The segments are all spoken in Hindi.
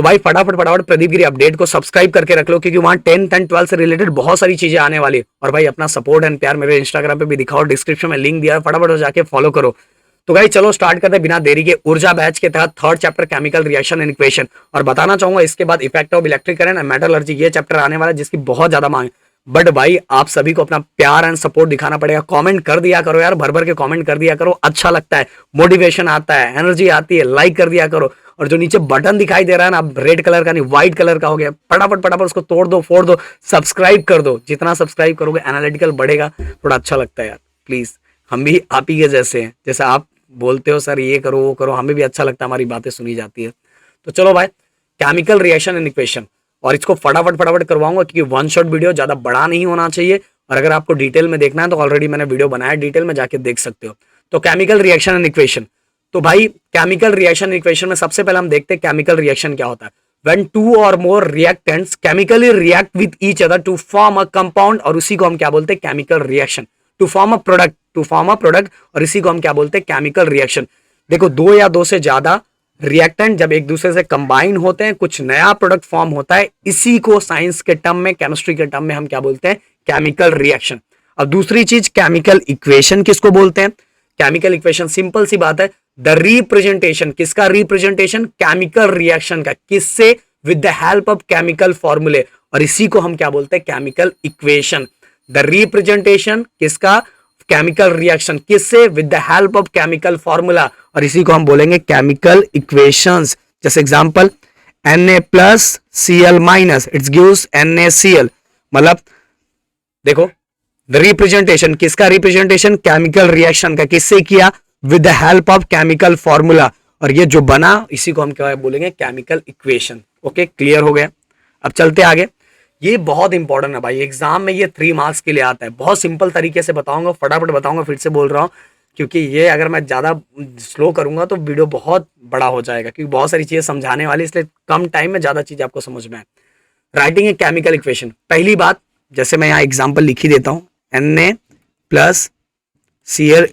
तो भाई फटाफट फटाफट प्रदीप गिरी अपडेट को सब्सक्राइब करके रख लो, क्योंकि वहां 10th एंड 12th से रिलेटेड बहुत सारी चीजें आने वाली। और भाई अपना सपोर्ट एंड प्यार मेरे इंस्टाग्राम पे भी दिखाओ, डिस्क्रिप्शन में लिंक दिया है, फटाफट जाके फॉलो करो। तो भाई चलो स्टार्ट करते हैं बिना देरी के। ऊर्जा बैच के तहत third chapter chemical reaction and equation, और बताना चाहूंगा इसके बाद effect of electric current and metallurgy, ये चैप्टर आने वाला है जिसकी बहुत ज्यादा मांग। बट भाई आप सभी को अपना प्यार एंड सपोर्ट दिखाना पड़ेगा, कमेंट कर दिया करो यार, भर भर के कमेंट कर दिया करो, अच्छा लगता है, मोटिवेशन आता है, एनर्जी आती है, लाइक कर दिया करो। और जो नीचे बटन दिखाई दे रहा है ना, रेड कलर का नहीं व्हाइट कलर का हो गया, फटाफट फटाफट उसको तोड़ दो, फोड़ दो, सब्सक्राइब कर दो। जितना सब्सक्राइब करोगे एनालिटिकल बढ़ेगा, थोड़ा अच्छा लगता है यार। प्लीज, हम भी आप ही के जैसे हैं, जैसे आप बोलते हो सर ये करो वो करो, हमें भी अच्छा लगता है, हमारी बातें सुनी जाती है। तो चलो भाई, केमिकल रिएक्शन एंड इक्वेशन, और इसको फटाफट फटाफट करवाऊंगा क्योंकि वन शॉट वीडियो, ज्यादा बड़ा नहीं होना चाहिए। और अगर आपको डिटेल में देखना है तो ऑलरेडी मैंने वीडियो बनाया, डिटेल में जाके देख सकते हो। तो केमिकल रिएक्शन एंड इक्वेशन, तो भाई केमिकल रिएक्शन इक्वेशन में सबसे पहले हम देखते हैं केमिकल रिएक्शन क्या होता है। When two or more reactants chemically react with each other to form a compound, और उसी को हम क्या बोलते हैं, chemical reaction. To form a product, और इसी को हम क्या बोलते हैं, केमिकल रिएक्शन। देखो, दो या दो से ज्यादा रिएक्टेंट जब एक दूसरे से कंबाइन होते हैं, कुछ नया प्रोडक्ट फॉर्म होता है, इसी को साइंस के टर्म में, केमिस्ट्री के टर्म में हम क्या बोलते हैं, केमिकल रिएक्शन। अब दूसरी चीज, केमिकल इक्वेशन किसको बोलते हैं? केमिकल इक्वेशन सिंपल सी बात है, द रिप्रेजेंटेशन, किसका रिप्रेजेंटेशन, केमिकल रिएक्शन का, किससे, with the help of chemical फॉर्मूले, और इसी को हम क्या बोलते हैं, केमिकल इक्वेशन। द रिप्रेजेंटेशन किसका, केमिकल रिएक्शन, किससे, with the help of chemical formula, और इसी को हम बोलेंगे केमिकल इक्वेशंस। जैसे example, Na+Cl- it's gives NaCl, मतलब देखो, द रिप्रेजेंटेशन, किसका रिप्रेजेंटेशन, केमिकल रिएक्शन का, किससे किया, with the help of chemical formula, और ये जो बना इसी को हम क्या बोलेंगे, केमिकल इक्वेशन। ओके, क्लियर हो गया। अब चलते आगे, ये बहुत इंपॉर्टेंट है भाई, एग्जाम में ये 3 मार्क्स के लिए आता है। बहुत सिंपल तरीके से बताऊंगा, फटाफट बताऊंगा, फिर से बोल रहा हूं, क्योंकि ये अगर मैं ज्यादा स्लो करूंगा तो वीडियो बहुत बड़ा हो जाएगा, क्योंकि बहुत सारी चीजें समझाने वाली, इसलिए कम टाइम में ज्यादा चीज आपको समझ में आए। राइटिंग ए केमिकल इक्वेशन, पहली बात, जैसे मैं यहाँ एग्जाम्पल लिख ही देता हूँ, Na+Cl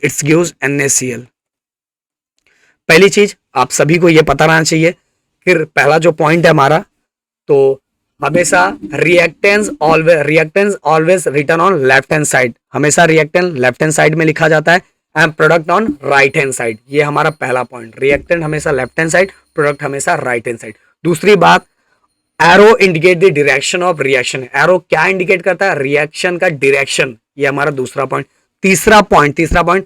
इट्स गिव्स NaCl। पहली चीज आप सभी को ये पता रहना चाहिए, फिर पहला जो पॉइंट है हमारा, तो हमेशा reactants always written on left hand side, हमेशा रिएक्टेंट लेफ्ट हैंड साइड में लिखा जाता है, and product on right hand side. ये हमारा पहला पॉइंट, रिएक्टेंट हमेशा लेफ्ट हैंड साइड, प्रोडक्ट हमेशा राइट हैंड साइड। दूसरी बात, arrow indicate the direction of reaction, arrow क्या इंडिकेट करता है, रिएक्शन का डायरेक्शन, ये हमारा दूसरा पॉइंट। तीसरा पॉइंट,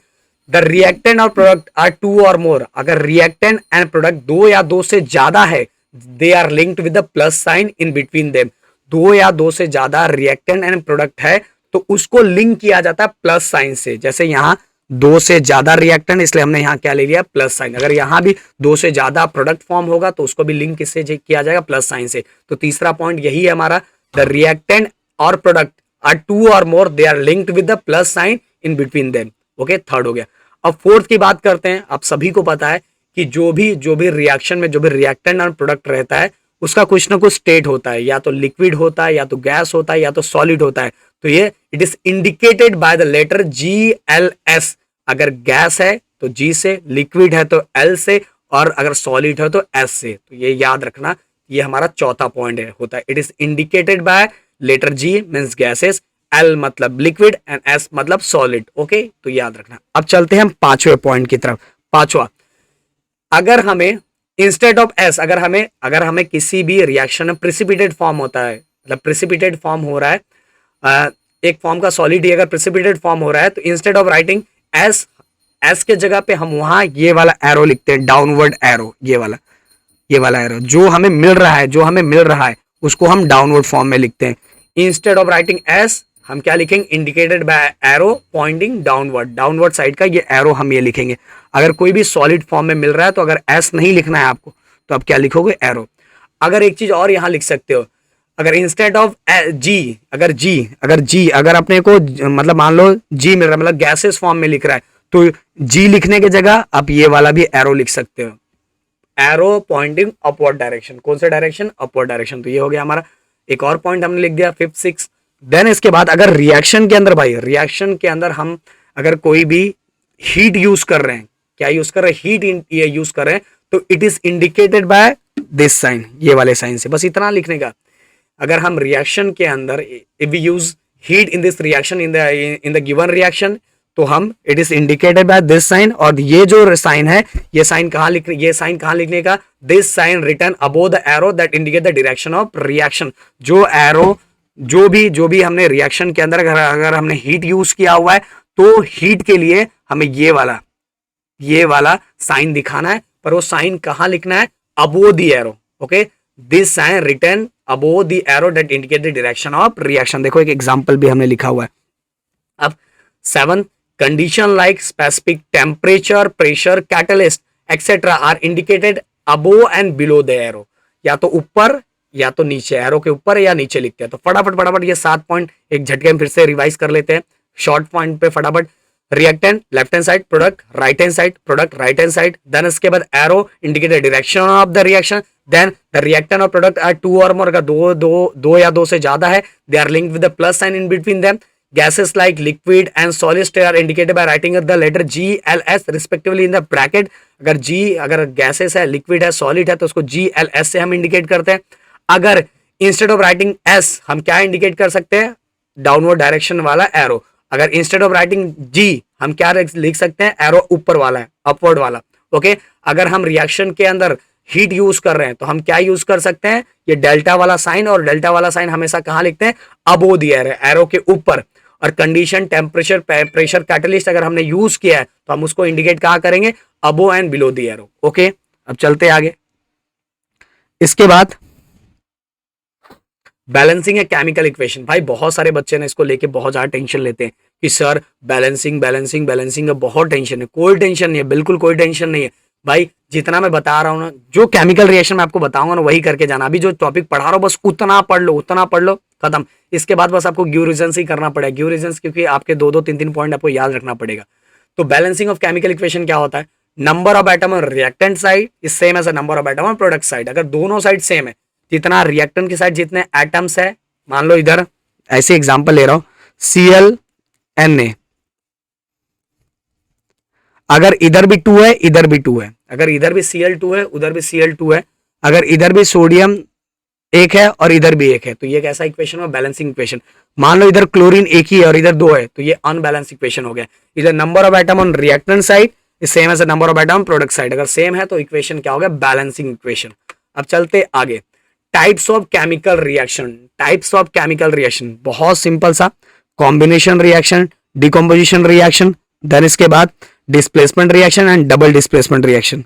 द रिएक्टेंट और प्रोडक्ट आर टू और मोर, अगर रिएक्टेंट एंड प्रोडक्ट दो या दो से ज्यादा है, they are linked with the plus sign in between them. दो या दो से ज्यादा रिएक्टेंट एंड प्रोडक्ट है तो उसको लिंक किया जाता है प्लस साइन से। जैसे यहाँ दो से ज्यादा रिएक्टेंट, इसलिए हमने यहाँ क्या ले लिया, प्लस साइन। अगर यहाँ भी दो से ज्यादा प्रोडक्ट फॉर्म होगा तो उसको भी लिंक किससे किया जाएगा, प्लस साइन से। तो तीसरा पॉइंट यही है हमारा, द रिएक्टेंट और प्रोडक्ट आर टू और more, they are linked with the plus sign in between them. Okay, third हो गया। अब फोर्थ की बात करते हैं। आप सभी को पता है कि जो भी रिएक्शन में जो भी रिएक्टेंट और प्रोडक्ट रहता है उसका कुछ ना कुछ स्टेट होता है, या तो लिक्विड होता है, या तो गैस होता है, या तो सॉलिड होता है। तो ये it is indicated by the letter GLS। अगर गैस है तो G से, लिक्विड है तो L से, और अगर सॉलिड है तो S से। तो ये याद रखना, ये हमारा चौथा पॉइंट है, होता है it is indicated by letter G means gases, L मतलब लिक्विड, एंड S मतलब सॉलिड। ओके, तो याद रखना। अब चलते हैं हम पांचवें पॉइंट की तरफ। पांचवा, अगर हमें इंस्टेड ऑफ S, अगर हमें किसी भी रिएक्शन में प्रेसिपिटेट फॉर्म होता है, मतलब प्रेसिपिटेट फॉर्म हो रहा है, एक फॉर्म का सॉलिड ही अगर प्रेसिपिटेट फॉर्म हो रहा है, तो इंस्टेड ऑफ राइटिंग S के जगह पे हम वहां ये वाला एरो लिखते हैं, डाउनवर्ड एरो, ये वाला एरो जो हमें मिल रहा है उसको हम डाउनवर्ड फॉर्म में लिखते हैं। इंस्टेड ऑफ राइटिंग S हम क्या लिखेंगे, indicated by arrow pointing downward side का ये एरो हम ये लिखेंगे। अगर कोई भी सॉलिड फॉर्म में मिल रहा है तो अगर S नहीं लिखना है आपको तो आप क्या लिखोगे, एरो। अगर एक चीज और यहां लिख सकते हो, अगर इंस्टेड ऑफ G, अगर अपने को मतलब मान लो G मिल रहा है, मतलब गैसेस फॉर्म में लिख रहा है, तो G लिखने की जगह आप ये वाला भी एरो लिख सकते हो, एरो पॉइंटिंग अपवर्ड डायरेक्शन। कौन सा डायरेक्शन, अपवर्ड डायरेक्शन। तो ये हो गया हमारा एक और पॉइंट हमने लिख दिया, 5th 6th। देन इसके बाद अगर रिएक्शन के अंदर हम अगर कोई भी हीट यूज कर रहे हैं, क्या यूज कर रहे हैं, हीट यूज कर रहे हैं, तो it is indicated by this sign, ये वाले साइन से, बस इतना लिखने का। अगर हम रिएक्शन के अंदर if we use heat in this reaction in the given reaction, तो हम it is indicated by this sign, और ये जो साइन है ये साइन कहाँ लिखने का, this sign written above the arrow that indicate the direction of reaction. जो एरो जो भी हमने रिएक्शन के अंदर अगर हमने हीट यूज किया हुआ है तो हीट के लिए हमें ये वाला साइन दिखाना है, पर वो साइन कहां लिखना है, above the arrow. Okay, this sign written above the arrow that indicate the direction of reaction. देखो एक एग्जांपल भी हमने लिखा हुआ है। अब 7, condition like specific temperature, pressure, catalyst etcetera are indicated above and below the arrow. या तो ऊपर या तो नीचे, एरो के ऊपर या नीचे लिखते हैं। तो फटाफट ये 7 पॉइंट एक झटके में फिर से रिवाइज कर लेते हैं शॉर्ट पॉइंट पे फटाफट। Reactant left hand side, product right hand side, product right hand side, then इसके बाद arrow indicate the direction of the reaction, then the reactant और प्रोडक्ट आर 2 और मोर, अगर दो या दो से ज्यादा है, they are linked with the plus sign in between them. Gases like liquid and solid state are indicated by writing the letter G, L, S respectively in the bracket। अगर gases है, liquid है, solid है, तो उसको G, L, S से हम indicate करते हैं। अगर instead of writing S हम क्या indicate कर सकते हैं, डाउनवर्ड डायरेक्शन वाला एरो। अगर इंस्टेड ऑफ राइटिंग G हम क्या लिख सकते हैं, एरो ऊपर वाला है, अपवर्ड वाला। ओके, अगर हम रिएक्शन के अंदर हीट यूज कर रहे हैं तो हम क्या यूज कर सकते हैं, ये डेल्टा वाला साइन, और डेल्टा वाला साइन हमेशा कहां लिखते हैं, अबोव द एरो, एरो के ऊपर। और कंडीशन, टेम्परेचर, प्रेशर, कैटलिस्ट अगर हमने यूज किया है तो हम उसको इंडिकेट कहां करेंगे, above and below the arrow. Okay, अब चलते आगे। इसके बाद बैलेंसिंग है केमिकल इक्वेशन। भाई बहुत सारे बच्चे ने इसको लेके बहुत ज्यादा टेंशन लेते हैं कि सर बैलेंसिंग का बहुत टेंशन है। कोई टेंशन नहीं है, बिल्कुल कोई टेंशन नहीं है भाई। जितना मैं बता रहा हूं ना, जो केमिकल रिएक्शन मैं आपको बताऊंगा ना, वही करके जाना। अभी जो टॉपिक पढ़ा रहा हूं बस उतना पढ़ लो, खत्म। इसके बाद बस आपको गिव रीजंस ही करना पड़ेगा, गिव रीजंस, क्योंकि आपके 2-3 पॉइंट आपको याद रखना पड़ेगा। तो बैलेंसिंग ऑफ केमिकल इक्वेशन क्या होता है, number of atom on reactant side is same as a number of atom on product side. अगर दोनों साइड सेम है, जितना रिएक्टेंट की साइड जितने एटम्स है, मान लो इधर ऐसे एग्जांपल ले रहा हूं, ClNa, अगर इधर भी 2 है, इधर भी 2 है, अगर इधर भी Cl2 है, उधर भी Cl2 है, अगर इधर भी सोडियम 1 है और इधर भी 1 है, तो ये कैसा इक्वेशन हो, बैलेंसिंग इक्वेशन। मान लो इधर क्लोरीन 1 ही है और इधर 2 है, तो ये अनबैलेंस इक्वेशन हो गया। इधर number of atom on reactant side is same as number of atom on product side. अगर सेम है तो इक्वेशन क्या हो गया, बैलेंसिंग इक्वेशन। अब चलते आगे, टाइप्स ऑफ केमिकल रिएक्शन। बहुत सिंपल सा, combination reaction, decomposition reaction, then इसके बाद displacement reaction and double displacement reaction.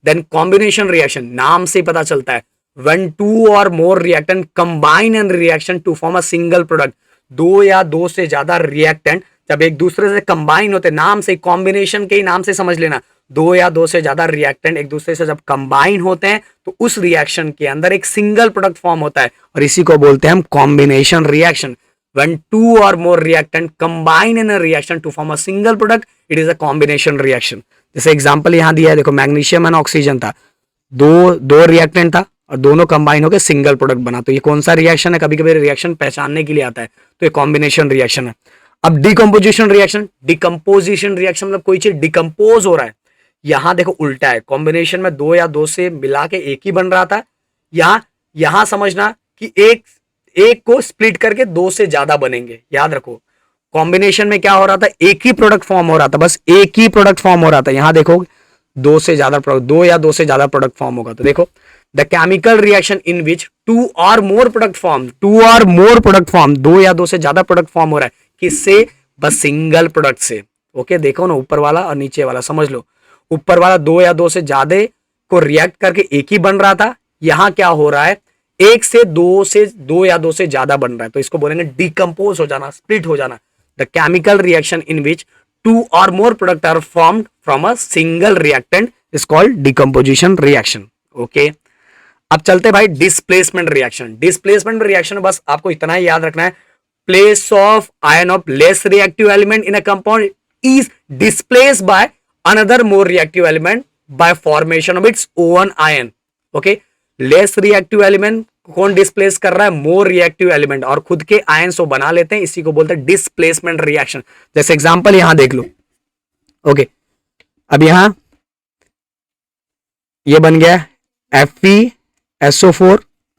Then combination reaction, नाम से पता चलता है, when 2 or more reactant combine in reaction to form a single product। 2 या 2 से ज्यादा रिएक्टेंट जब एक दूसरे से कंबाइन होते, नाम से, कॉम्बिनेशन के ही नाम से समझ लेना, 2 या 2 से ज्यादा रिएक्टेंट एक दूसरे से जब कंबाइन होते हैं तो उस रिएक्शन के अंदर एक सिंगल प्रोडक्ट फॉर्म होता है, और इसी को बोलते हैं हम combination reaction. when 2 or more reactant combine in a reaction to form a single product, it is a combination reaction। जैसे एग्जांपल यहां दिया है, देखो मैग्नीशियम एंड ऑक्सीजन था, दो रिएक्टेंट था और दोनों कंबाइन होकर सिंगल प्रोडक्ट बना। तो ये कौन सा रिएक्शन है, कभी कभी रिएक्शन पहचानने के लिए आता है, तो ये कॉम्बिनेशन रिएक्शन है। अब डिकम्पोजिशन रिएक्शन, मतलब कोई चीज डिकम्पोज हो रहा है। यहां देखो उल्टा है, कॉम्बिनेशन में 2 या 2 से मिला के एक ही बन रहा था, यहां समझना कि एक को स्प्लिट करके 2 से ज्यादा बनेंगे। याद रखो, कॉम्बिनेशन में क्या हो रहा था, एक ही प्रोडक्ट फॉर्म हो रहा था, बस एक ही प्रोडक्ट फॉर्म हो रहा था। यहां देखो 2 से ज्यादा प्रोडक्ट, 2 या 2 से ज्यादा प्रोडक्ट फॉर्म होगा। तो देखो, the chemical reaction in which 2 or more product form, 2 या 2 से ज्यादा प्रोडक्ट फॉर्म हो रहा है, किससे, बस सिंगल प्रोडक्ट से। ओके, देखो ना, ऊपर वाला और नीचे वाला समझ लो। ऊपर वाला 2 या 2 से ज्यादा को रिएक्ट करके एक ही बन रहा था, यहां क्या हो रहा है, 1 से 2 या 2 से ज्यादा बन रहा है, तो इसको बोलेंगे डिकम्पोज हो जाना, स्प्लिट हो जाना। The chemical reaction in which 2 or more product are formed from a single reactant is called decomposition reaction. Okay, अब चलते भाई डिस्प्लेसमेंट रिएक्शन। बस आपको इतना ही याद रखना है, place of ion of less reactive element in a compound is displaced by another more reactive element by formation of its own ion. Okay, less reactive element कौन डिस्प्लेस कर रहा है, मोर रिएक्टिव एलिमेंट, और खुद के आयन्स वो बना लेते हैं, इसी को बोलते हैं डिस्प्लेसमेंट रिएक्शन। जैसे एग्जांपल यहां देख लो। ओके, अब यहां ये बन गया FeSO4,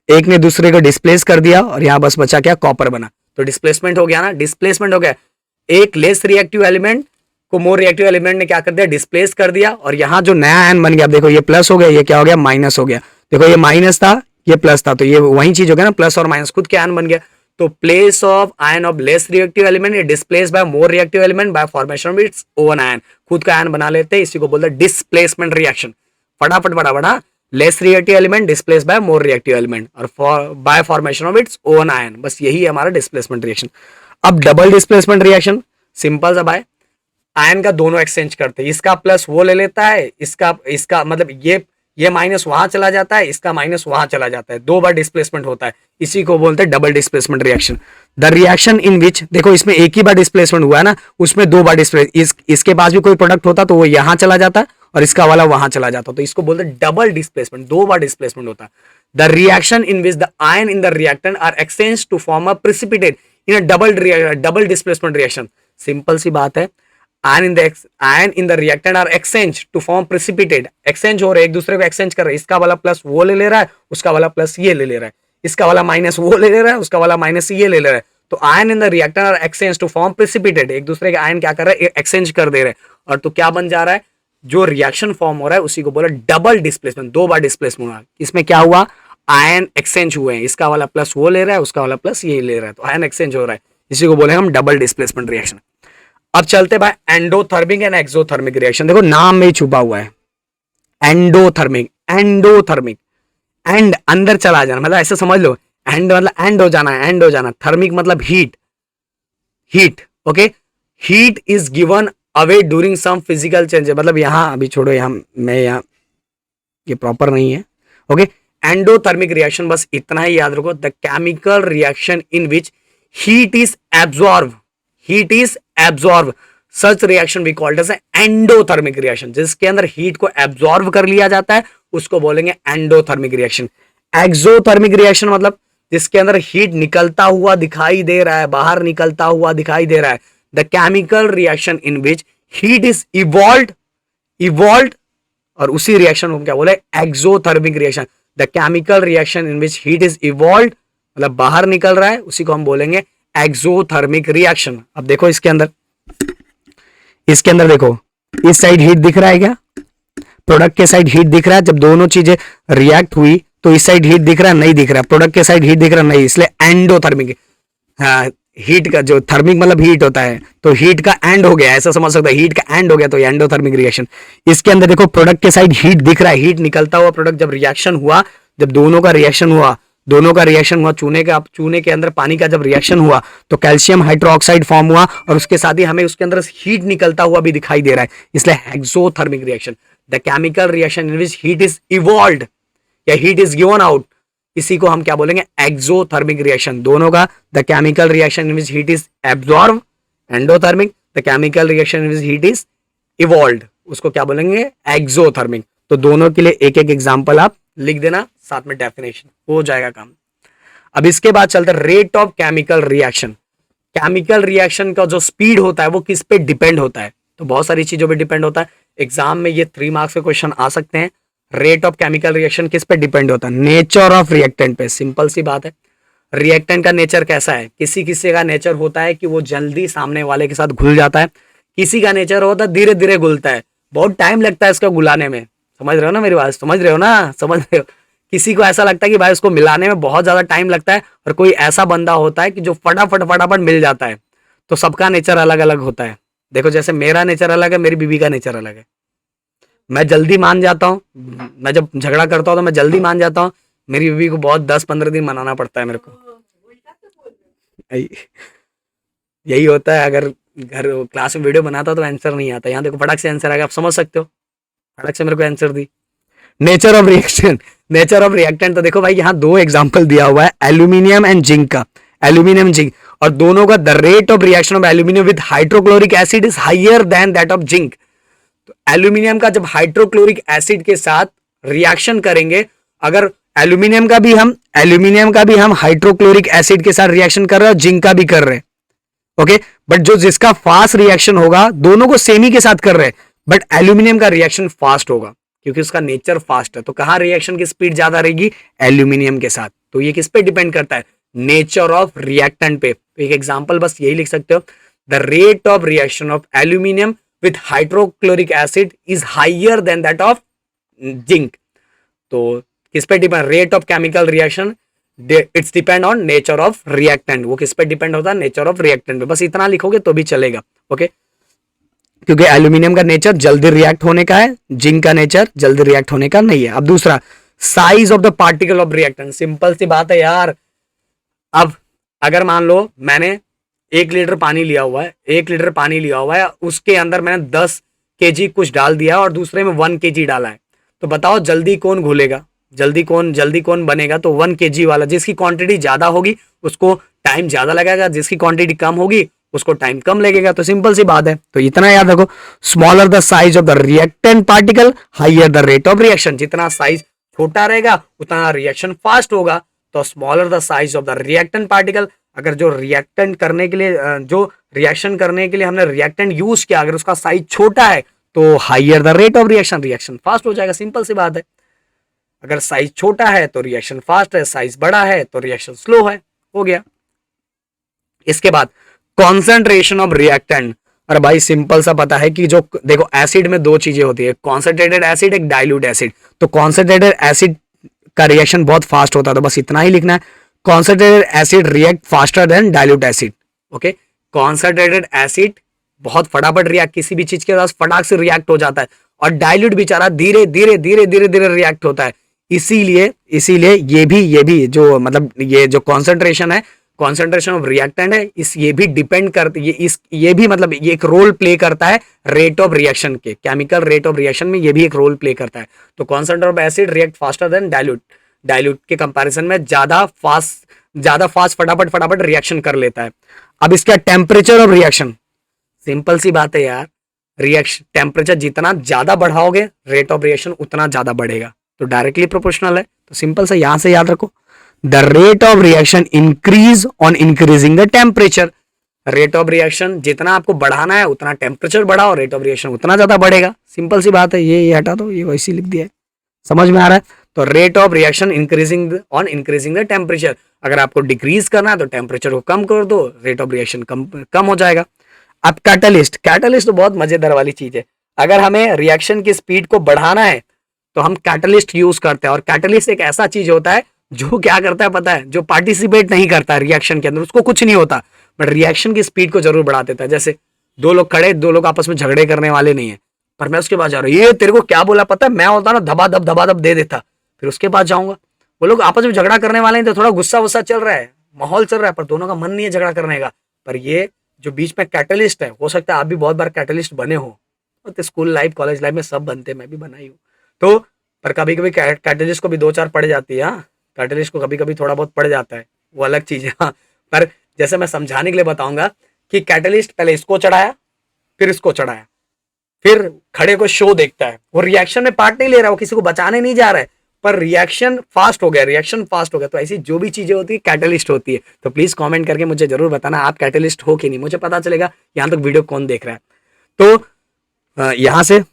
एक ने दूसरे को डिस्प्लेस कर दिया और यहां बस बचा क्या, कॉपर बना। तो डिस्प्लेसमेंट हो गया ना, डिस्प्लेसमेंट हो गया। एक लेस रिएक्टिव एलिमेंट को मोर रिएक्टिव एलिमेंट ने क्या कर दिया, डिस्प्लेस कर दिया, और यहां जो नया आयन बन गया, देखो ये प्लस हो गया, ये क्या हो गया, माइनस हो गया। देखो ये माइनस था, ये प्लस था, तो ये वही चीज हो गया ना, प्लस और माइनस खुद के आयन बन गया। तो place of ion of less reactive element displace by more reactive element by formation of its own ion, खुद का आयन बना लेते हैं, इसी को बोलते हैं डिस्प्लेसमेंट रिएक्शन। फटाफट बड़ा बड़ा, less reactive element displace by more reactive element और by formation of its own ion, बस यही है हमारा डिस्प्लेसमेंट रिएक्शन। अब डबल डिस्प्लेसमेंट रिएक्शन सिंपल सा भाई, आयन का दोनों एक्सचेंज करते हैं, इसका प्लस वो ले लेता है, इसका मतलब ये माइनस वहां चला जाता है, इसका माइनस वहां चला जाता है, दो बार डिस्प्लेसमेंट होता है, इसी को बोलते हैं double displacement reaction. The reaction in which, देखो इसमें एक ही बार डिस्प्लेसमेंट हुआ है ना, उसमें दो बार डिस्प्लेस, इसके पास भी कोई प्रोडक्ट होता तो वो यहां चला जाता और इसका वाला वहां चला जाता, तो इसको बोलते हैं डबल डिस्प्लेसमेंट, दो बार डिस्प्लेसमेंट होता है। The reaction in which the ion in the reactant are exchange to form a precipitate in a double displacement reaction. Simple सी बात है, ion in the reactant are exchange to form precipitate, exchange हो रहे, एक दूसरे को एक्सचेंज कर रहे, इसका वाला प्लस वो ले रहा है, उसका वाला प्लस ये ले रहा है, इसका वाला माइनस वो ले रहा है, उसका वाला माइनस ये ले रहा है। तो ion in the reactant are exchange to form precipitate, एक दूसरे के आयन क्या कर रहे हैं, एक्सचेंज कर दे रहे हैं, और तो क्या बन जा रहा है, जो रिएक्शन फॉर्म हो रहा है उसी को बोला डबल डिस्प्लेसमेंट, दो बार डिस्प्लेसमेंट हुआ। इसमें क्या हुआ, आयन एक्सचेंज हुए हैं, इसका वाला प्लस वो ले रहा है, उसका वाला प्लस ये ले रहा है, तो आयन एक्सचेंज हो रहा है, इसी को बोले हम डबल डिस्प्लेसमेंट रिएक्शन। अब चलते भाई एंडोथर्मिक एंड एक्सोथर्मिक रिएक्शन, देखो नाम में ही छुपा हुआ है, एंडोथर्मिक, एंडोथर्मिक, एंड अंदर चला जाना, मतलब ऐसे समझ लो, एंड मतलब एंड हो जाना, एंड हो जाना, थर्मिक मतलब heat, heat, okay, heat is given away during some physical change, मतलब यहां अभी छोड़ो, यहां मैं यहां ये प्रॉपर नहीं है, ओके। एंडोथर्मिक रिएक्शन बस इतना ही याद रखो, the chemical reaction in which heat is absorb, heat is absorb, such reaction we called as endothermic reaction, जिसके अंदर हीट को एब्जॉर्ब कर लिया जाता है उसको बोलेंगे एंडोथर्मिक रिएक्शन। एक्सोथर्मिक रिएक्शन मतलब जिसके अंदर हीट निकलता हुआ दिखाई दे रहा है, बाहर निकलता हुआ दिखाई दे रहा है, the chemical reaction in which heat is evolved, और उसी रिएक्शन को क्या बोले, exothermic reaction. The chemical reaction in which heat is evolved मतलब बाहर निकल रहा है, उसी को हम बोलेंगे एक्सोथर्मिक रिएक्शन। अब देखो इसके अंदर देखो, इस साइड हीट दिख रहा है क्या, प्रोडक्ट के साइड हीट दिख रहा है, जब दोनों चीजें रिएक्ट हुई तो इस साइड हीट दिख रहा है, नहीं दिख रहा, प्रोडक्ट के साइड हीट दिख रहा नहीं, इसलिए एंडोथर्मिक। हाँ, हीट का जो थर्मिक मतलब हीट होता है, तो हीट का एंड हो गया, ऐसा समझ सकते हैं, हीट का एंड हो गया तो एंडोथर्मिक रिएक्शन। इसके अंदर देखो प्रोडक्ट के साइड हीट दिख रहा है, हीट निकलता हुआ प्रोडक्ट, जब रिएक्शन हुआ, जब दोनों का रिएक्शन हुआ, चूने के अंदर पानी का जब रिएक्शन हुआ तो कैल्शियम हाइड्रोक्साइड फॉर्म हुआ, और उसके साथ ही हमें उसके अंदर हीट निकलता हुआ भी दिखाई दे रहा है, इसलिए exothermic reaction. The chemical reaction in which heat is evolved या हीट इज गिवन आउट, इसी को हम क्या बोलेंगे, एक्सोथर्मिक रिएक्शन। दोनों का, the chemical reaction in which heat is absorb endothermic, the chemical reaction in which heat is evolved, उसको क्या बोलेंगे, एक्सोथर्मिक। तो दोनों के लिए एक एक एग्जांपल आप लिख देना, साथ में डेफिनेशन हो जाएगा काम। अब इसके बाद चलते rate of chemical reaction. Chemical reaction का जो स्पीड होता है वो किस पे डिपेंड होता है, तो बहुत सारी चीजों पे डिपेंड होता है, एग्जाम में ये 3 मार्क्स के क्वेश्चन आ सकते हैं। रेट ऑफ केमिकल रिएक्शन किस पे डिपेंड होता है, नेचर ऑफ रिएक्टेंट पे। सिंपल सी बात है, रिएक्टेंट का नेचर कैसा है, किसी किसी का नेचर होता है कि वो जल्दी सामने वाले के साथ घुल जाता है, किसी का नेचर होता है धीरे धीरे घुलता है, बहुत टाइम लगता है इसको घुलाने में। समझ रहे हो ना मेरी बात, समझ रहे हो। किसी को ऐसा लगता है कि भाई उसको मिलाने में बहुत ज्यादा टाइम लगता है, और कोई ऐसा बंदा होता है कि जो फटाफट मिल जाता है। तो सबका नेचर अलग अलग होता है। देखो जैसे मेरा नेचर अलग है, मेरी बीवी का नेचर अलग है। मैं जल्दी मान जाता हूँ, मैं जब झगड़ा करता हूँ तो मैं जल्दी मान जाता हूँ, मेरी बीवी को बहुत 10-15 दिन मनाना पड़ता है मेरे को। यही होता है, अगर घर क्लास में वीडियो बनाता तो आंसर नहीं आता, यहाँ देखो फटाक से आंसर आ गया, आप समझ सकते हो, फटाक से मेरे को आंसर दी। Nature of reaction, nature of reactant, तो देखो भाई यहाँ 2 एग्जांपल दिया हुआ है, एल्यूमिनियम एंड जिंक का, एल्यूमिनियम जिंक, और दोनों का the rate of reaction of aluminium with hydrochloric acid is higher than that of zinc. तो एल्यूमिनियम का जब हाइड्रोक्लोरिक एसिड के साथ रिएक्शन करेंगे, अगर एल्यूमिनियम का भी हम हाइड्रोक्लोरिक एसिड के साथ रिएक्शन कर रहे हैं और जिंक का भी कर रहे हैं, ओके, बट जो जिसका फास्ट रिएक्शन होगा, दोनों को सेमी के साथ कर रहे हैं, बट एल्यूमिनियम का रिएक्शन फास्ट होगा, क्योंकि उसका नेचर फास्ट है। तो कहाँ रिएक्शन की स्पीड ज्यादा रहेगी? एल्यूमिनियम के साथ। तो ये किस पे डिपेंड करता है? नेचर ऑफ रिएक्टेंट पे। तो एक एग्जांपल बस यही लिख सकते हो, the rate of reaction of aluminium with hydrochloric acid is higher than that of zinc. तो किस पे depend? Rate of chemical reaction, its depend on nature of reactant. वो किस पे डिपेंड होता है? नेचर ऑफ रिएक्टेंट पे। बस इतना लिखोगे तो भी चलेगा, ओके। क्योंकि एल्यूमिनियम का नेचर जल्दी रिएक्ट होने का है, जिंक का नेचर जल्दी रिएक्ट होने का नहीं है। अब दूसरा, size of the particle of reactant. Simple सी बात है यार। अब अगर मान लो मैंने 1 लीटर पानी लिया हुआ है, 1 लीटर पानी लिया हुआ है, उसके अंदर मैंने 10 kg कुछ डाल दिया और दूसरे में 1 kg डाला है, तो बताओ जल्दी कौन घुलेगा? जल्दी कौन बनेगा? तो 1 kg वाला। जिसकी क्वांटिटी ज्यादा होगी उसको टाइम ज्यादा लगेगा, जिसकी क्वांटिटी कम होगी उसको टाइम कम लगेगा। तो सिंपल सी बात है। तो इतना याद रखो, smaller the size of the reactant particle, higher the rate of reaction. जितना साइज छोटा रहेगा उतना रिएक्शन फास्ट होगा। तो smaller the size of the reactant particle, अगर जो रिएक्टेंट करने के लिए, जो रिएक्शन करने के लिए हमने रिएक्टेंट यूज किया, अगर उसका साइज छोटा है तो higher the rate of reaction, reaction fast हो जाएगा। सिंपल सी बात है। अगर साइज छोटा है तो रिएक्शन फास्ट है, साइज बड़ा है तो रिएक्शन स्लो है। हो गया। इसके बाद कॉन्सेंट्रेशन ऑफ रिएक्टेंट। अरे भाई सिंपल सा पता है कि जो देखो एसिड में 2 चीजें होती है, कॉन्सेंट्रेटेड एसिड, एक डाइल्यूट एसिड। तो कॉन्सेंट्रेटेड एसिड का रिएक्शन बहुत फास्ट होता है। तो बस इतना ही लिखना है, concentrated acid react faster than dilute acid, okay. Concentrated acid बहुत फटाफट रिएक्ट, किसी भी चीज के साथ फटाक से रिएक्ट हो जाता है, और डाइल्यूट बेचारा धीरे धीरे धीरे धीरे धीरे रिएक्ट होता है। इसीलिए ये भी जो मतलब ये जो कॉन्सेंट्रेशन है, कॉन्सेंट्रेशन ऑफ रिएक्टेंट है, ये भी डिपेंड करती ये भी मतलब ये एक रोल प्ले करता है रेट ऑफ रिएक्शन के, केमिकल रेट ऑफ रिएक्शन में ये भी एक रोल प्ले करता है। तो concentrate of acid react faster than dilute के कंपैरिजन में ज्यादा फास्ट फटाफट रिएक्शन कर लेता है। अब इसका टेम्परेचर ऑफ रिएक्शन, सिंपल सी बात है यार, रिएक्शन टेम्परेचर जितना ज्यादा बढ़ाओगे रेट ऑफ रिएक्शन उतना ज्यादा बढ़ेगा। तो डायरेक्टली प्रोपोर्शनल है। तो सिंपल सा यहां से याद रखो, the rate of reaction increase on increasing the temperature. Rate of reaction जितना आपको बढ़ाना है उतना टेम्परेचर बढ़ाओ, रेट ऑफ रिएक्शन उतना ज्यादा बढ़ेगा। सिंपल सी बात है। ये हटा दो, ये वैसे लिख दिया है, समझ में आ रहा है? तो rate of reaction increasing on increasing the temperature. अगर आपको डिक्रीज करना है तो टेम्परेचर को कम कर दो, रेट ऑफ रिएक्शन कम हो जाएगा। अब कैटलिस्ट तो बहुत मजेदार वाली चीज है। अगर हमें रिएक्शन की स्पीड को बढ़ाना है तो हम कैटलिस्ट यूज करते हैं। और कैटलिस्ट एक ऐसा चीज होता है जो क्या करता है पता है? जो पार्टिसिपेट नहीं करता है रिएक्शन के अंदर, उसको कुछ नहीं होता, बट रिएक्शन की स्पीड को जरूर बढ़ा देता है। जैसे 2 लोग आपस में झगड़े करने वाले नहीं है, पर मैं उसके पास जा रहा हूँ, ये तेरे को क्या बोला पता है? मैं होता ना धबा धब दे देता, फिर उसके पास जाऊंगा। वो लोग आपस में झगड़ा करने वाले हैं तो थोड़ा गुस्सा वुस्सा चल रहा है, माहौल चल रहा है, पर दोनों का मन नहीं है झगड़ा करने का। पर ये जो बीच में कैटलिस्ट है, हो सकता है आप भी बहुत बार कैटलिस्ट बने हो, तो स्कूल लाइफ कॉलेज लाइफ में सब बनते, मैं भी बना ही हूँ। तो पर कभी कभी कैटलिस्ट को भी 2-4 पड़ जाती है। हाँ, कैटलिस्ट को कभी कभी थोड़ा बहुत पड़ जाता है, वो अलग चीज है। हाँ, पर जैसे मैं समझाने के लिए बताऊंगा कि कैटलिस्ट पहले इसको चढ़ाया, फिर इसको चढ़ाया, फिर खड़े को शो देखता है, वो रिएक्शन में पार्ट नहीं ले रहा, वो किसी को बचाने नहीं जा रहा है, पर रिएक्शन फास्ट हो गया। तो ऐसी जो भी चीजें होती है कैटलिस्ट होती है। तो प्लीज कमेंट करके मुझे जरूर बताना आप कैटलिस्ट हो कि नहीं, मुझे पता चलेगा यहां तक वीडियो कौन देख रहा है। तो यहां से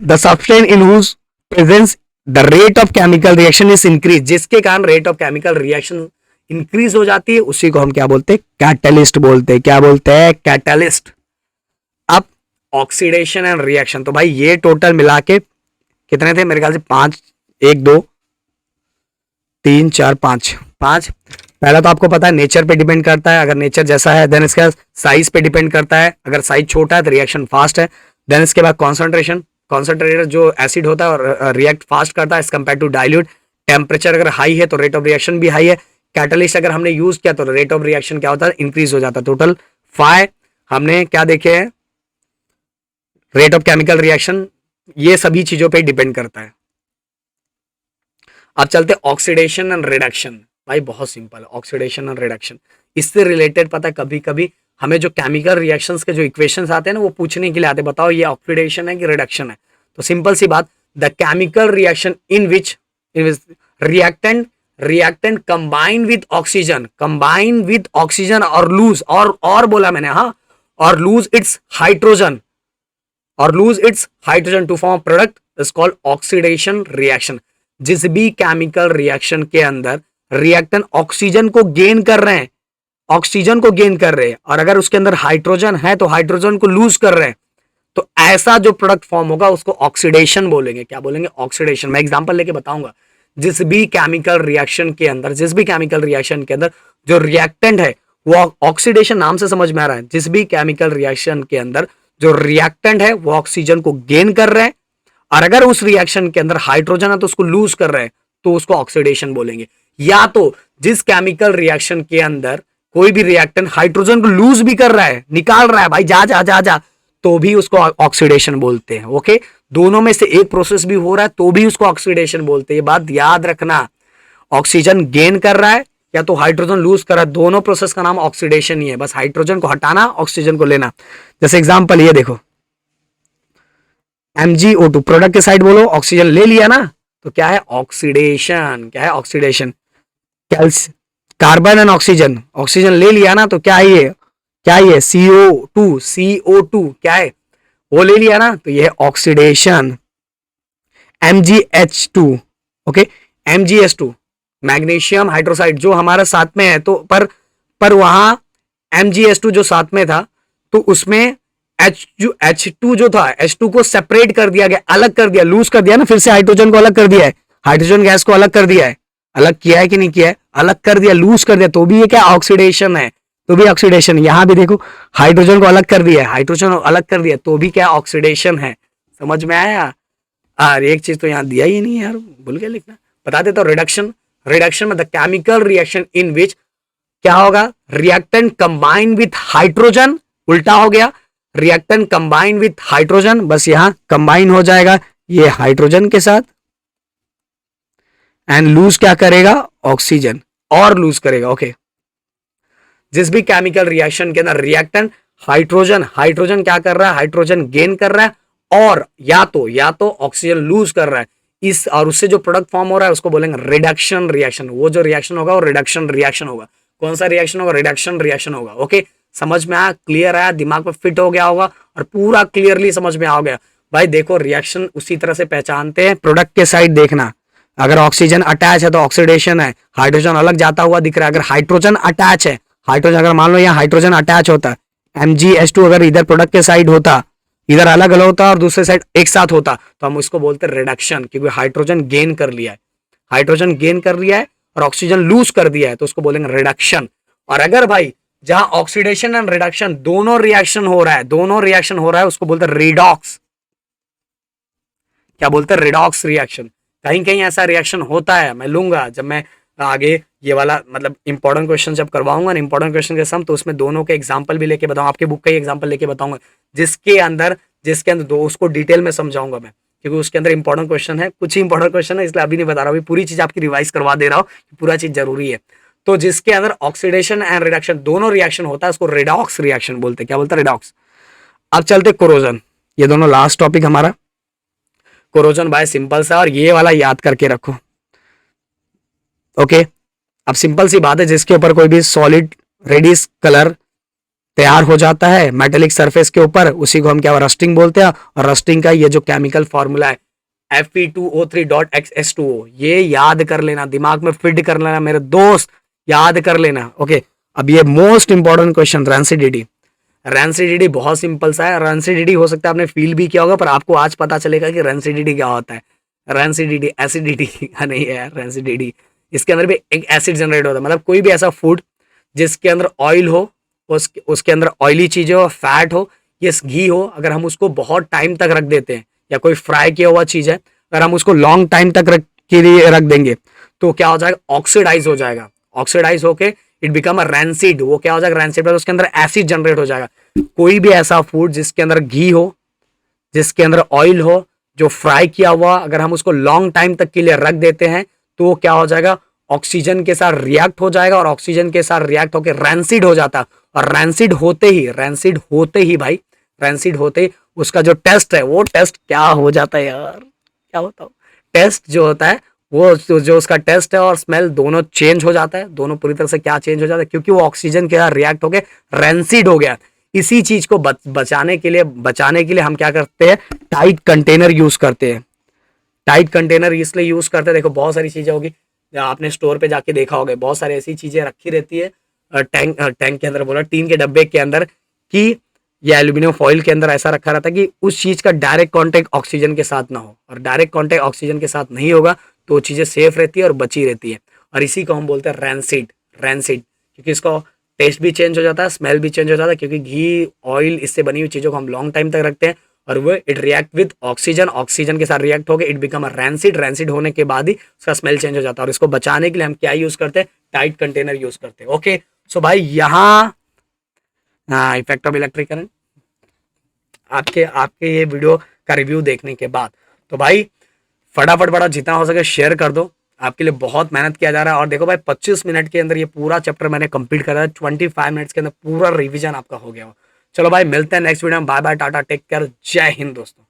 the substance in whose presence the rate of chemical reaction is increase, जिसके कारण rate of chemical reaction increase हो जाती है, उसी को हम क्या बोलते हैं? कैटलिस्ट बोलते हैं। क्या बोलते हैं? कैटलिस्ट। अब ऑक्सीडेशन एंड रिएक्शन, तो भाई ये टोटल मिला के कितने थे? मेरे ख्याल से 5, 1 2 3 4 5। पहला तो आपको पता है नेचर पे डिपेंड करता है, अगर नेचर जैसा है। देन इसके बाद साइज पे डिपेंड करता है, अगर साइज छोटा है तो रिएक्शन फास्ट है। देन इसके बाद कॉन्सेंट्रेटेड जो एसिड होता है और रिएक्ट फास्ट करता है as compare to dilute. Temperature अगर हाई है तो रेट ऑफ रिएक्शन भी हाई है। कैटलिस्ट अगर हमने यूज किया तो रेट ऑफ रिएक्शन क्या होता है? इंक्रीज हो जाता है। टोटल 5 हमने क्या देखे हैं? रेट ऑफ केमिकल रिएक्शन, ये सभी चीजों पे डिपेंड करता है। अब चलते ऑक्सीडेशन एंड रिडक्शन। भाई बहुत सिंपल है ऑक्सीडेशन एंड रिडक्शन। इससे रिलेटेड पता है कभी कभी हमें जो केमिकल रिएक्शंस के जो इक्वेशंस आते हैं ना, वो पूछने के लिए आते हैं, बताओ ये ऑक्सीडेशन है कि रिडक्शन है? तो सिंपल सी बात, the chemical reaction in which reactant combine with oxygen और लूज और बोला मैंने, हाँ, और lose its hydrogen to form product is called oxidation reaction. जिस भी केमिकल रिएक्शन के अंदर रिएक्टेंट ऑक्सीजन को गेन कर रहे हैं, ऑक्सीजन को गेन कर रहे हैं, और अगर उसके अंदर हाइड्रोजन है तो हाइड्रोजन को लूज कर रहे हैं, तो ऐसा जो प्रोडक्ट फॉर्म होगा उसको ऑक्सीडेशन बोलेंगे। क्या बोलेंगे? ऑक्सीडेशन। मैं एग्जांपल लेके बताऊंगा। जिस भी केमिकल रिएक्शन के अंदर जो रिएक्टेंट है वो ऑक्सीडेशन, नाम से समझ में आ रहा है, जिस भी केमिकल रिएक्शन के अंदर जो रिएक्टेंट है वो ऑक्सीजन को गेन कर रहे हैं, और अगर उस रिएक्शन के अंदर हाइड्रोजन है तो उसको लूज कर रहे हैं, तो उसको ऑक्सीडेशन बोलेंगे। या तो जिस केमिकल रिएक्शन के अंदर कोई भी रिएक्टेंट हाइड्रोजन को लूज भी कर रहा है, निकाल रहा है, भाई जा जा जा जा, तो भी उसको ऑक्सीडेशन बोलते हैं। ओके, दोनों में से एक प्रोसेस भी हो रहा है तो भी उसको ऑक्सीडेशन बोलते हैं। ये बात याद रखना, ऑक्सीजन गेन कर रहा है या तो हाइड्रोजन लूज कर रहा है, दोनों प्रोसेस का नाम ऑक्सीडेशन ही है। बस हाइड्रोजन को हटाना, ऑक्सीजन को लेना। जैसे एग्जांपल ये देखो, MgO2 प्रोडक्ट के साइड बोलो, ऑक्सीजन ले लिया ना, तो क्या है? ऑक्सीडेशन। क्या है? Oxidation. Carbon and oxygen, oxygen ले लिया ना, तो क्या है ये? क्या ये? CO2 क्या है? वो ले लिया ना, तो ये है oxidation. MgH2, okay, MgS2 magnesium hydroxide जो हमारा साथ में है, तो पर वहां MgS2 जो साथ में था, तो उसमें H2 जो था, H2 को सेपरेट कर दिया गया, अलग कर दिया, लूज कर दिया ना, फिर से हाइड्रोजन को अलग कर दिया है, हाइड्रोजन गैस को अलग कर दिया है। अलग किया है कि नहीं किया है? अलग कर दिया, लूज कर दिया, तो भी ये क्या? ऑक्सीडेशन है। तो भी ऑक्सीडेशन। यहां भी देखो, हाइड्रोजन को अलग कर दिया है, हाइड्रोजन को अलग कर दिया, तो भी क्या? ऑक्सीडेशन है। समझ में आया? एक चीज तो यहां दिया ही नहीं यार, भूल गया लिखना, बता देता हूं। रिडक्शन। रिडक्शन में द केमिकल रिएक्शन इन विच क्या होगा? रिएक्टेंट कंबाइन विथ हाइड्रोजन, उल्टा हो गया, रिएक्टेंट कंबाइन विथ हाइड्रोजन, बस यहां कंबाइन हो जाएगा ये हाइड्रोजन के साथ, एंड लूज क्या करेगा? ऑक्सीजन, और लूज करेगा। ओके, जिस भी केमिकल रिएक्शन के अंदर रिएक्टेंट हाइड्रोजन क्या कर रहा है? हाइड्रोजन गेन कर रहा है, और या तो ऑक्सीजन लूज कर रहा है, इस और उससे जो प्रोडक्ट फॉर्म हो रहा है उसको बोलेंगे रिडक्शन रिएक्शन। वो जो रिएक्शन होगा वो रिडक्शन रिएक्शन होगा। कौन सा रिएक्शन होगा? रिडक्शन रिएक्शन होगा। ओके, समझ में आया? क्लियर आया? दिमाग में फिट हो गया होगा और पूरा क्लियरली समझ में आ गया। भाई देखो, रिएक्शन उसी तरह से पहचानते हैं। प्रोडक्ट के साइड देखना, अगर ऑक्सीजन अटैच है तो ऑक्सीडेशन है, हाइड्रोजन अलग जाता हुआ दिख रहा है। अगर हाइड्रोजन अटैच है, हाइड्रोजन अगर मान लो यहाँ हाइड्रोजन अटैच होता, MgH2 अगर इधर प्रोडक्ट के साइड होता, इधर अलग अलग होता और दूसरे साइड एक साथ होता, तो हम इसको बोलते हैं रिडक्शन, क्योंकि हाइड्रोजन गेन कर लिया है, हाइड्रोजन गेन कर लिया है और ऑक्सीजन लूज कर दिया है, तो उसको बोलेंगे रिडक्शन। और अगर भाई जहां ऑक्सीडेशन एंड रिडक्शन दोनों रिएक्शन हो रहा है, उसको बोलते हैं रिडॉक्स। क्या बोलते हैं? Redox reaction. कहीं कहीं ऐसा रिएक्शन होता है, मैं लूंगा जब मैं आगे ये वाला मतलब इंपॉर्टेंट क्वेश्चन जब करवाऊंगा ना, इंपॉर्टेंट क्वेश्चन के सम, तो उसमें दोनों के एग्जांपल भी लेके बताऊंगा, आपके बुक का ही एग्जांपल लेके बताऊंगा, जिसके अंदर दो उसको डिटेल में समझाऊंगा मैं, क्योंकि उसके अंदर इंपॉर्टेंट क्वेश्चन है, कुछ ही इंपॉर्टेंट क्वेश्चन है, इसलिए अभी नहीं बता रहा हूँ, पूरी चीज आपकी रिवाइज करवा दे रहा हूँ, पूरा चीज जरूरी है। तो जिसके अंदर ऑक्सीडेशन एंड रिडक्शन दोनों रिएक्शन होता है उसको रिडॉक्स रिएक्शन बोलते हैं। क्या बोलते हैं? रिडॉक्स। अब चलते कोरोजन, ये दोनों लास्ट टॉपिक हमारा। कोरोजन भाई सिंपल सा, और ये वाला याद करके रखो। ओके, अब सिंपल सी बात है, जिसके ऊपर कोई भी सॉलिड रेडिश कलर तैयार हो जाता है मेटेलिक सरफेस के ऊपर, उसी को हम क्या रस्टिंग बोलते हैं। और रस्टिंग का ये जो केमिकल फॉर्मूला है Fe2O3.XS2O, ये याद कर लेना, दिमाग में फिट कर लेना मेरे दोस्त, याद कर लेना। ओके, अब ये most important question, rancidity. Rancidity बहुत सिंपल सा है। रेंसिडिटी हो सकता है आपने फील भी किया होगा, पर आपको आज पता चलेगा कि रेंसिडिटी क्या होता है। रेंसिडिटी एसिडिटी नहीं है, रेंसिडिटी, इसके अंदर भी एक एसिड जनरेट होता है। मतलब कोई भी ऐसा फूड जिसके अंदर ऑयल हो, उसके अंदर ऑयली चीजें हो, फैट हो, ये घी हो, अगर हम उसको बहुत टाइम तक रख देते हैं, या कोई फ्राई किया हुआ चीज है, अगर हम उसको लॉन्ग टाइम तक के लिए रख देंगे, तो क्या हो जाएगा? ऑक्सीडाइज हो जाएगा। ऑक्सीडाइज होके इट बिकम अ रैंसिड। वो क्या हो जाएगा? रैंसिड। उसके अंदर एसिड जनरेट हो जाएगा। कोई भी ऐसा फूड जिसके अंदर घी हो, जिसके अंदर ऑयल हो, जो फ्राई किया हुआ, अगर हम उसको लॉन्ग टाइम तक के लिए रख देते हैं, तो क्या हो जाएगा? ऑक्सीजन के साथ रिएक्ट हो जाएगा, और ऑक्सीजन के साथ रिएक्ट होकर रैंसिड हो जाता। और रैंसिड होते ही भाई, रैंसिड होते ही उसका जो टेस्ट है, वो टेस्ट क्या हो जाता है यार, क्या बताओ? टेस्ट जो होता है वो जो उसका टेस्ट है और स्मेल दोनों चेंज हो जाता है। दोनों पूरी तरह से क्या चेंज हो जाता है? क्योंकि वो ऑक्सीजन के साथ रिएक्ट होकर रैंसिड हो गया। इसी चीज को बचाने के लिए हम क्या करते हैं? टाइट कंटेनर यूज करते हैं। टाइट कंटेनर इसलिए यूज करते हैं, देखो बहुत सारी चीजें होगी, आपने स्टोर पे जाके देखा होगा, बहुत सारी ऐसी चीजें रखी रहती है टैंक के अंदर, बोला टीन के डब्बे के अंदर, कि या एल्यूमिनियम फॉइल के अंदर ऐसा रखा रहता है कि उस चीज का डायरेक्ट कांटेक्ट ऑक्सीजन के साथ ना हो, और डायरेक्ट कांटेक्ट ऑक्सीजन के साथ नहीं होगा तो वो चीजें सेफ रहती है और बची रहती है। और इसी को हम बोलते हैं रैंसिड, रैंसिड, क्योंकि इसका टेस्ट भी चेंज हो जाता है, स्मेल भी चेंज हो जाता है, क्योंकि घी ऑयल इससे बनी हुई चीजों को हम लॉन्ग टाइम तक रखते हैं और वो it react with oxygen, oxygen के साथ रिएक्ट होकर it become a rancid, rancid होने के बाद ही उसका स्मेल चेंज हो जाता है। और इसको बचाने के लिए हम क्या यूज करते हैं, टाइट कंटेनर यूज करते हैं। ओके सो भाई यहाँ इफेक्ट ऑफ इलेक्ट्रिक करंट आपके आपके ये वीडियो का रिव्यू देखने के बाद, तो भाई फटाफट बड़ा जितना हो सके शेयर कर दो, आपके लिए बहुत मेहनत किया जा रहा है। और देखो भाई 25 मिनट के अंदर ये पूरा चैप्टर मैंने कंप्लीट करा है, 25 मिनट्स के अंदर पूरा रिवीजन आपका हो गया हो। चलो भाई मिलते हैं नेक्स्ट वीडियो में, बाय बाय, टाटा, टेक केयर, जय हिंद दोस्तों।